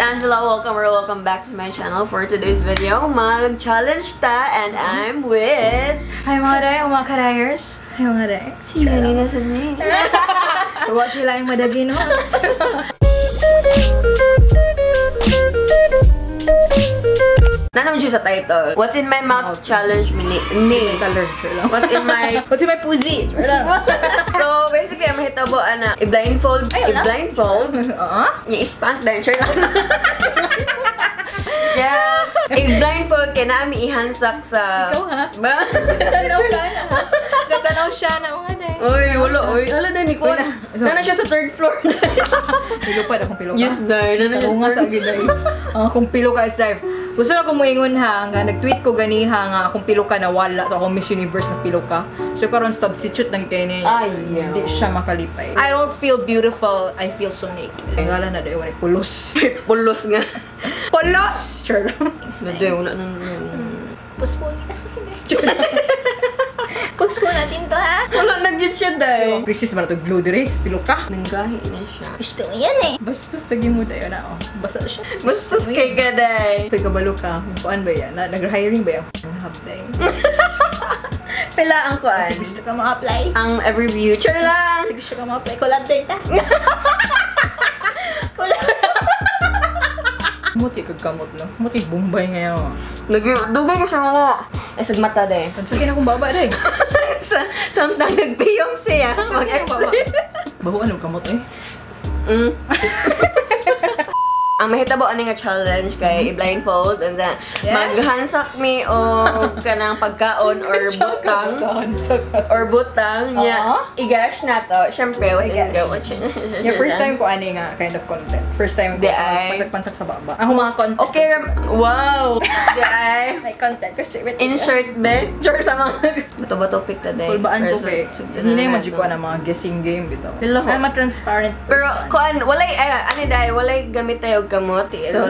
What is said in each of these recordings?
Angela. Welcome back to my channel. For today's video, mag-challenge ta and I'm with... Hi mga day, mga karayers. Hi mga day. Si MEUNNIE na sa ni. Watch sila yung madagin, no? Naman siya sa title. What's in my mouth challenge mini. What's in my pussy. So basically, ang mahitabo na i-blindfold. I-spank dahil siya lang. I-blindfold kaya namin ihansak sa... Ikaw ha? Ba? Nagtanaw siya na mga day. Uy, wala. Uy, hala na ni Kuya. Nana siya sa 3rd floor. Pilupad akong pilo ka. Yes, day. Nana siya sa agad day. Kung pilo ka is live. Gusto na ko muingon ha, nga nag-tweet ko ganiha nga kung pilo ka na wala to akong Miss Universe na pilo ka. So karon substitute lang ito niya. Hindi siya makalipay. I don't feel beautiful, I feel so naked. Ngala na dayo, pulos. Pulos nga. Pulos! Sure. Naday, wala na. Puspon natin to ha. Wala nag-yun siya day. Princess ba na ito glue dire? Pilo ka? Nanggahi na siya. Gusto mo yan eh. Bastos lagi mo dayo na basa siya. Bastos kay ka day. Pwede kabalo ka. Kuan ba yan? Nag-hiring ba yan? Half-day. Pilaan ko ay. Kasi gusto ka ma-apply. Ang every future lang. Kasi gusto ka ma-apply. Collab din ta. Collab. Muti kagkamot lang. Muti Bombay ngayon. Dugay ko siya mga. Esad mata day. Sige na kong baba day. Samtang nagpiyong siya. Mag-explain. Bahuan ng kamot eh. Ang mahitabo ani nga challenge kay i-blindfold and then maghansak mi og kanang pagkaon or butang niya. I-gash na to. Syempre, what's in go? Your first time ko ani nga kind of content. First time ko pansak-pansak sa baba. Ako mga content. Okay, wow. Di ay. May content kasi insert be. Sure sa mga bato topic today. Kulbaan ko kay. Hindi na yung ko na mga guessing game bitaw. I'm a transparent person. Pero kuan walay ani dai walay gamit tayo gamot. So,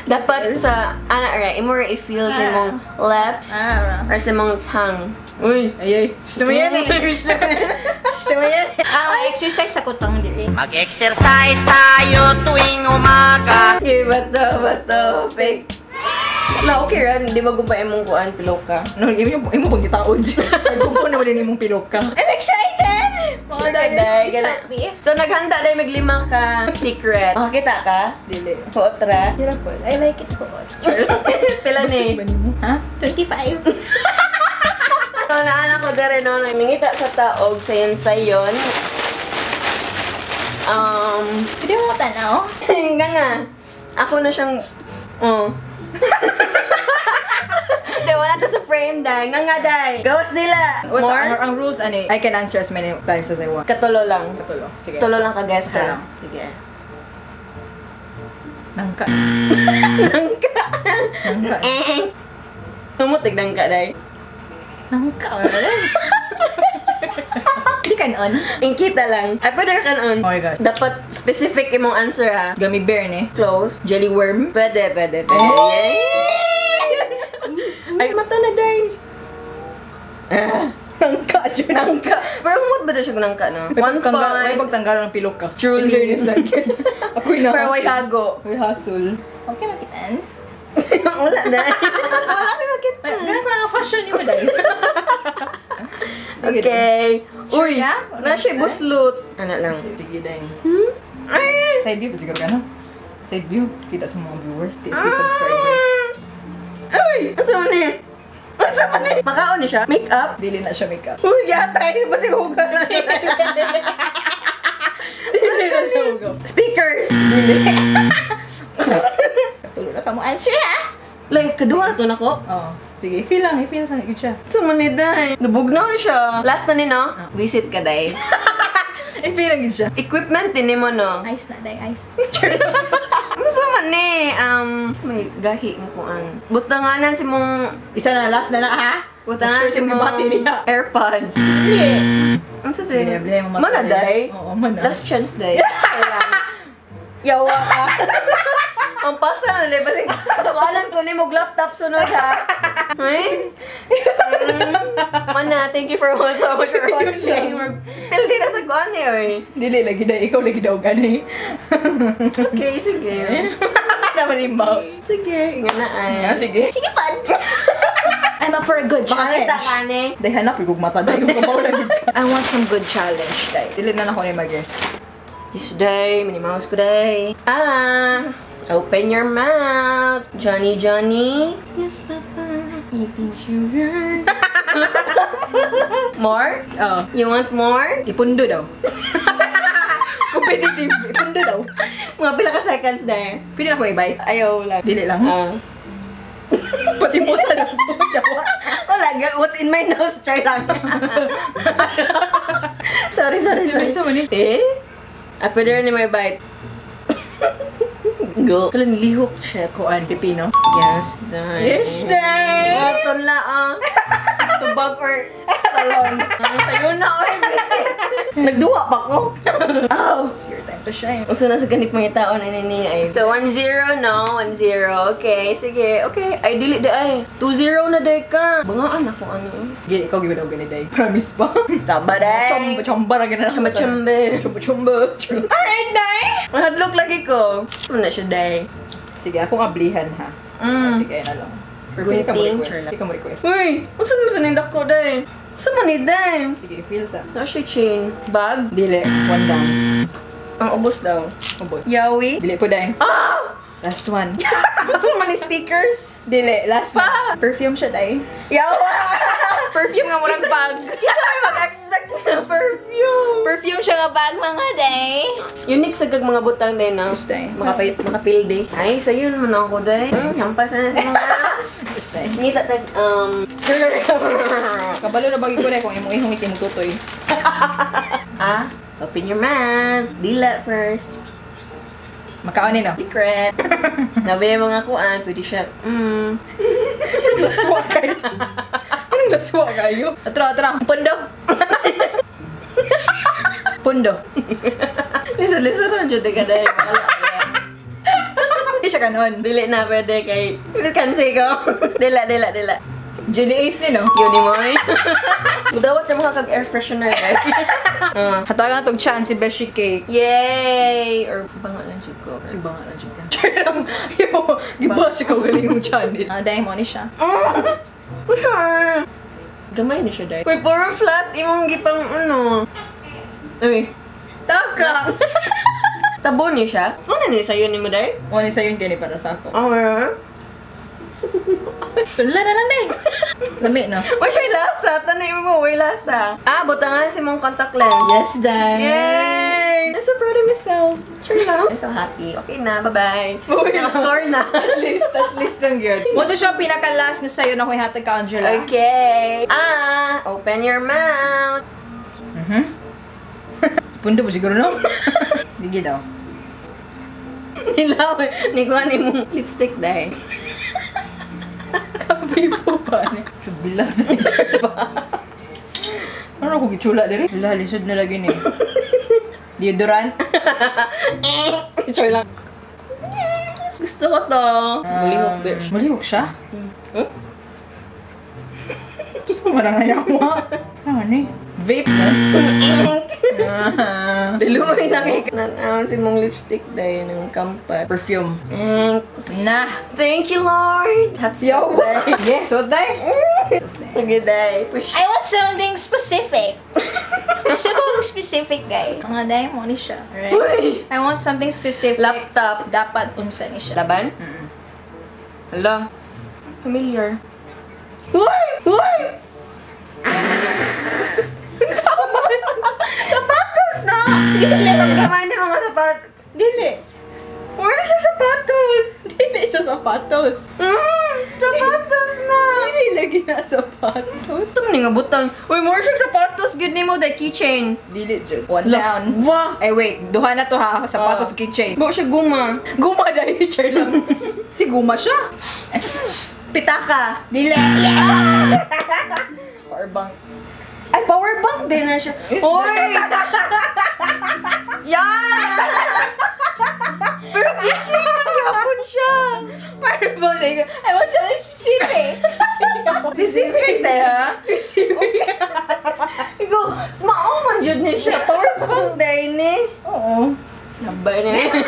dapat sa, imo i-feel sa mong lips or sa mong tongue. Uy! Ay! Gusto mo yan eh! Gusto mo yan eh! Exercise ako tang diri. Mag-exercise tayo tuwing umaga. Bato, fake. Wala, okay rin. Hindi magumpay mong kuan, pilok ka. No, imo bang gitaon? Nagkumpo naman din imong pilok ka. I'm excited! Mga dahil, so, naghanda dahil maglima ka secret. Kita ka? Dili. Hotra? Hirap po. I like it hot. Pila ni? Ha? 25. So, naanak ko dere no, nangingita sa taog, sayon. Pwede mo tanaw? Nga. Ako na siyang, Hindi, wala to sa frame, day. Nga, day. Gawas nila. Ang rules, I can answer as many times as I want. Katulo lang. Katulo. Sige. Tulo lang ka-guess ha. Sige. Nangka. Nangka. Humutig nangka, day. Nangka. Hindi kanon. Ingkita lang. Ay, pwede ka kanon. Oh my God. Dapat specific imong answer ha. Gummy bear ni. Close. Jelly worm. Pwede. Ay, mata na, day. Nangka. Nangka. Pero humot ba daw siya nangka, no? 1 point. May pagtanggalan ng pilok ka. Truly. Ako'y na. Pero may hago. May hustle. Okay, makitaan. Wala na. Wala kayo makita. Ganun ko na fashion niyo ba dahil? Okay. Uy, na siya buslut. Ano lang. Sige dahil. Ay! Side view, siguro ka no? Side view, kita sa mga viewers, subscribers. Uy! Asa man eh? Makaon niya siya? Make-up? Dili na siya makeup. Uy, yata eh. Basi huga na siya. Dili na siya hugaw. Speakers! Dili. Tulo na ka mo answer ha? Like, kadua na to na ko? Oo. Sige, i-feel lang sa good siya. Ito man eh, day. Nabugnaw na siya. Last na ni, no? Visit ka, day. I-feel lang good siya. Equipment din mo, no? Ice na, day, ice. Ano man eh? May gahi nga kuan. Butanganan si mong... Isa na, last na ha? Butanganan si mong AirPods. Hindi. Ano sa Sige, din? bilhin mo Mana, day? Oo, mana. Last chance, day. Yawa ka. Ang pasa na, day. Basi, alam ko ni mo laptop sunod, ha? Ay? Mana, thank you for so much for watching. Pildi na sa kuan niya, oy. Dili lagi na, ikaw lagi daw gani. Okay, sige. Naman yung mouse. Sige, nga na ay. Sige. Sige, pan. I'm up for a good challenge. Bakit ka ni? Day hanap, yung mata day. I want some good challenge, day. Dili na ako na mag-guess. Yes, day. Minnie Mouse ko, day. Open your mouth. Johnny, Johnny. Yes, Papa. Eating sugar. More? Oh. You want more? Ipundo daw. Competitive. Ipundo daw. Mga pila ka seconds, day. Pwede na ko i-bite? Ayaw lang. Dili lang. Pasimuta daw. Wala, what's in my nose? Try lang. Sorry. Sa mani? Pwede rin may bite. Go. Kala nilihok siya. Kuan, pipino. Yes, day. Yes, day! Waton la, tubag or tulon. Sa'yo na, oy, busy. Nagduwa pa ko. It's your time to shine. Uso na sa ganit mga taon na nini. So, 1-0, no? 1-0. Okay, sige. Okay. Ay, dili da ay. 2-0 na day ka. Bangaan ako, ano. Gini, ikaw gawin daw gani, day. Promise ba? Taba, day. Chamba na gana. Chamba-chambe. Alright, day! Mahadlok lagi ko. Ito na siya, day. Sige, akong ablihan, ha? Sige, na lang. Pero pwede ka mo request. Pwede ka mo request. Uy! Usan mo sa nindak ko, day? Usan mo ni, day? Sige, feel sa. Na siya chain. Bag? Dili, one down. Ang ubos daw. Ubos. Yawi? Dili po, day. Last one. Usan mo ni speakers? Dili, last one. Perfume siya, day. Yawa! Perfume nga mo ng bag. Isa may mag-expect na perfume. Perfume siya nga bag, mga day. Unique sa kag mga butang din, no? Yes, day. Makapil day. Ay, sa'yo naman ako, day. Hampas na sa mga... Yes, day. Ngita tag, Kabalo na bagi ko na kung imong itimong tutoy. Open your mouth. Dila first. Makaonin na. Secret. Nabi yung mga kuan, pwede siya. Laswa kayo. Anong laswa kayo? Atra. Pundo. Pundo. Lisa ron dyan ka dahil. Hindi siya kanon. Dili na pwede kay... Kansi ko. Dila. Jelly Ace ni, no? Yun ni Moy. Udawat na mga kag-air freshener, guys. Hatagan na tong chance si Beshi Cake. Yay! Or banga lang jud ko. Si banga lang siya. Yo, giba siya kagaling yung channel. Dahil mo ni siya. Gamay na siya, dahil. Uy, puro flat. Imong gipang ano. Uy. Taka! Tabo niya siya? Ano niya sa'yo ni mo, dahil? Ano sa'yo yung kini para sa ako? Tunla na lang, day. Lami, no? Wala siya lasa. Tanay mo, wala lasa. Butangan si mong contact lens. Yes, Day. Yay! I'm so proud of myself. Sure lang. I'm so happy. Okay na, bye-bye. Score na. At least ang good. Mo to siya pinaka-last na sa'yo na ko ihatag ka, Angela. Okay. Open your mouth. Pundo mo siguro, no? Sige daw. Nilaw, nikuha ni mong lipstick, day. Kapi po ba ni? Subilat ba? Ano ko gitsula diri? Wala, lisod na lagi ni. Deodorant? Sure lang. Gusto ko to. Mulihok, bitch. Mulihok siya? Gusto mo na yawa? Ano ni? Vape na? Diluoy na kay kanan si mong lipstick day ng kampat. Perfume. Na. Thank you, Lord. That's so day. Yes, what day? Sige, day. Push. I want something specific. Something specific, guys. Mga day mo ni siya. Right? Uy! I want something specific. Laptop. Dapat unsa ni siya. Laban? Hala. Familiar. Uy! Uy! Sapatos na! Dili lang gamay ng mga sapatos. Dili. Wala siya sapatos. Dili siya sapatos. Sapatos na! Dili lagi na sapatos. Saan nga butang? Uy, more siya sapatos. Good name mo, the keychain. Dili siya. One down. Wah! Ay, wait. Duha na to ha. Sapatos, keychain. Bawa siya guma. Guma dahil siya lang. Si guma siya. Pitaka. Dili. Powerbank. Ay, power bank din na siya. Uy! Yan! Pero keychain naman yapon siya. Powerbank siya. I want something specific. Specific tayo, ha? Specific. Ikaw, smao man dyan niya siya. Power bank dahil ni. Oo. Nabay na yun.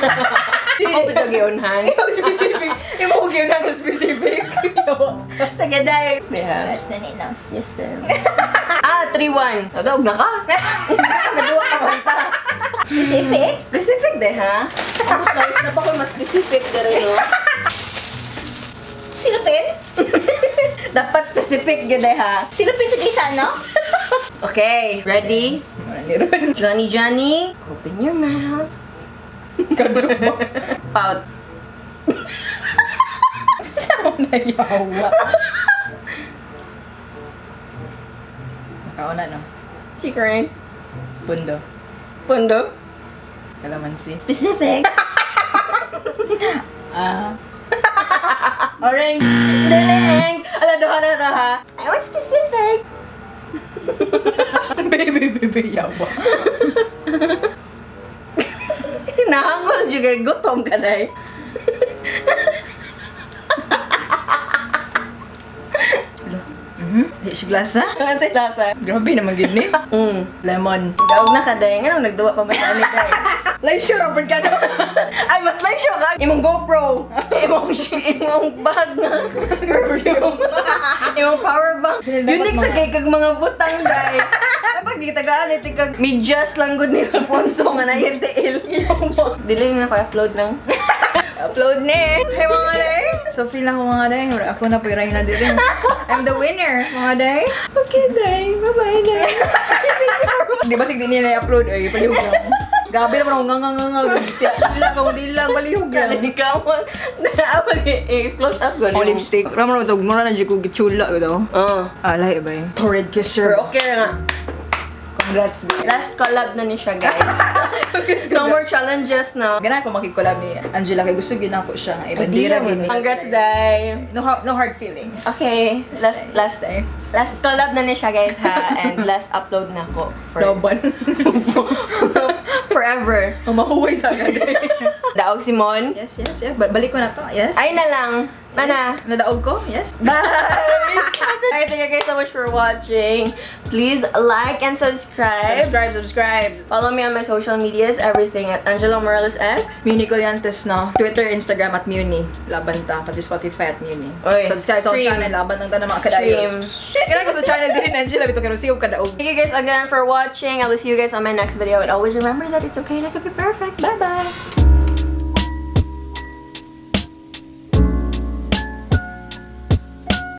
Ako pitagiunhan. Ikaw specific. Yung mo giunan sa specific. Sige, dahil. Yes, na nina. Yes, girl. 3-1. Tadawag na ka. Nagawa ka banta. Specific? Specific de, ha? Ako life na pa ko mas specific de rin, no? Silupin? Dapat specific de, ha? Silupin sa gisa, no? Okay, ready? Johnny, open your mouth. Pout. Saan na yawa? Makauna, no? Chicken. Pundo. Pundo. Kalamansi. Specific? Orange. Deleng. Aladuhan na ito, ha? I want specific. Baby, yawa. Nahangol juga, gutom ka na eh. Di siya glasa? Ang sa lasa. Grabe naman gini. Lemon. Daog na ka dahil. Anong nagduwa pa ba sa amin dahil? Light sure, Robert ka na. Ay, mas like siya ka. Imong GoPro. Imong bag na perfume. Imong power bank. Unique sa kay kag mga butang dahil. Kapag di tagaan ito kag medyas lang good nila Ponso nga na yung tiil. Dili na ko upload ng. Upload na eh. Hey mga day. So feel ako mga day. Ako na po yung na din. I'm the winner, mga day. Okay day. Bye-bye day. Di ba sige din nila i-upload? Ay, palihog lang. Gabi naman ako nga. Dilang, palihog lang. Kala ikaw mo. Naawag eh. Close up ko. Oh, lipstick. Rama naman ito. Mura na dyan ko gitsula. Alay, ba yun? Torrid kisser. Pero okay nga. Congrats. Last collab na ni siya, guys. No more challenges na. Ganahan ko makikolab ni Angela kay gusto ginako siya nga ibandira gini. Congrats, day. No hard feelings. Okay, last day. Last collab na ni siya, guys, ha? And last upload na ko. Loban. Forever. Mahuway sa agad. Daog si Mon. Yes. Balik ko na to. Yes. Ay na lang. Mana? Nadaog ko? Yes. Bye! Alright, thank you guys so much for watching. Please like and subscribe. Subscribe. Follow me on my social medias, everything at angeladymorales X. MEUNNIE Collantes, no? Twitter, Instagram at MEUNNIE. Laban ta. Pati Spotify at MEUNNIE. Oy, Subscribe sa stream. channel. Laban ng tanang mga kadayos. Kaya ko sa channel din, Angela. Bito kayo siyog kadaog. Thank you guys again for watching. I will see you guys on my next video. And always remember that it's okay not to be perfect. Bye-bye!